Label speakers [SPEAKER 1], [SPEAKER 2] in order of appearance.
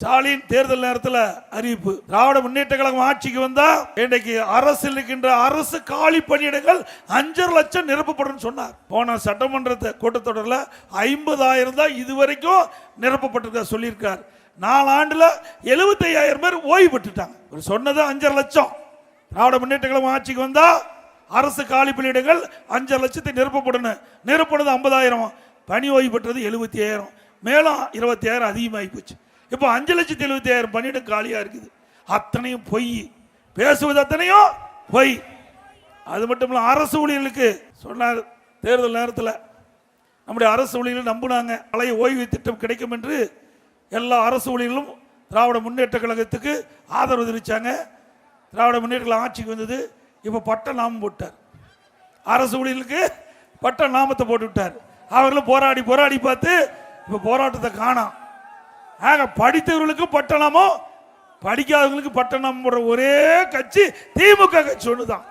[SPEAKER 1] ஸ்டாலின் தேர்தல் நேரத்தில் அறிவிப்பு, திராவிட முன்னேற்ற கழகம் ஆட்சிக்கு வந்தா இன்றைக்கு அரசில் இருக்கின்ற அரசு காலி பணியிடங்கள் 5.5 லட்சம் நிரப்பப்படும் சொன்னார். போன சட்டமன்ற கூட்டத்தொடரில் 50,000 தான் இதுவரைக்கும் நிரப்பப்பட்டிருக்க சொல்லியிருக்கார். 4 ஆண்டுல 75,000 பேர் ஓய்வு பெற்றுட்டாங்க. சொன்னது 5.5 லட்சம். திராவிட முன்னேற்ற கழகம் ஆட்சிக்கு வந்தா அரசு காலி பணியிடங்கள் 5 லட்சத்தை நிரப்பப்படணும். நிரப்பனது 50,000, பணி ஓய்வு பெற்றது 75,000, மேலும் 20,000 அதிகமாகி போச்சு. இப்போ 5,70,000 பணியிடம் காலியா இருக்குது. அத்தனையும் பொய், பேசுவது அத்தனையும் பொய். அது மட்டும் இல்ல, அரசு ஊழியர்களுக்கு சொன்னார் தேர்தல் நேரத்தில். நம்முடைய அரசு ஊழியர்கள் நம்பினாங்க பழைய ஓய்வு திட்டம் கிடைக்கும் என்று. எல்லா அரசு ஊழியர்களும் திராவிட முன்னேற்ற கழகத்துக்கு ஆதரவு தெரிவித்தாங்க. திராவிட முன்னேற்ற கழகம் ஆட்சிக்கு வந்தது. இப்போ பட்ட நாமம் போட்டார், அரசு ஊழியர்களுக்கு பட்ட நாமத்தை போட்டு விட்டார். அவர்களும் போராடி போராடி பார்த்து இப்போ போராட்டத்தை காணோம். ஆக படித்தவர்களுக்கு பட்டணமோ படிக்காதவங்களுக்கு பட்டணம் போடுற ஒரே கட்சி திமுக கட்சி ஒண்ணுதான்.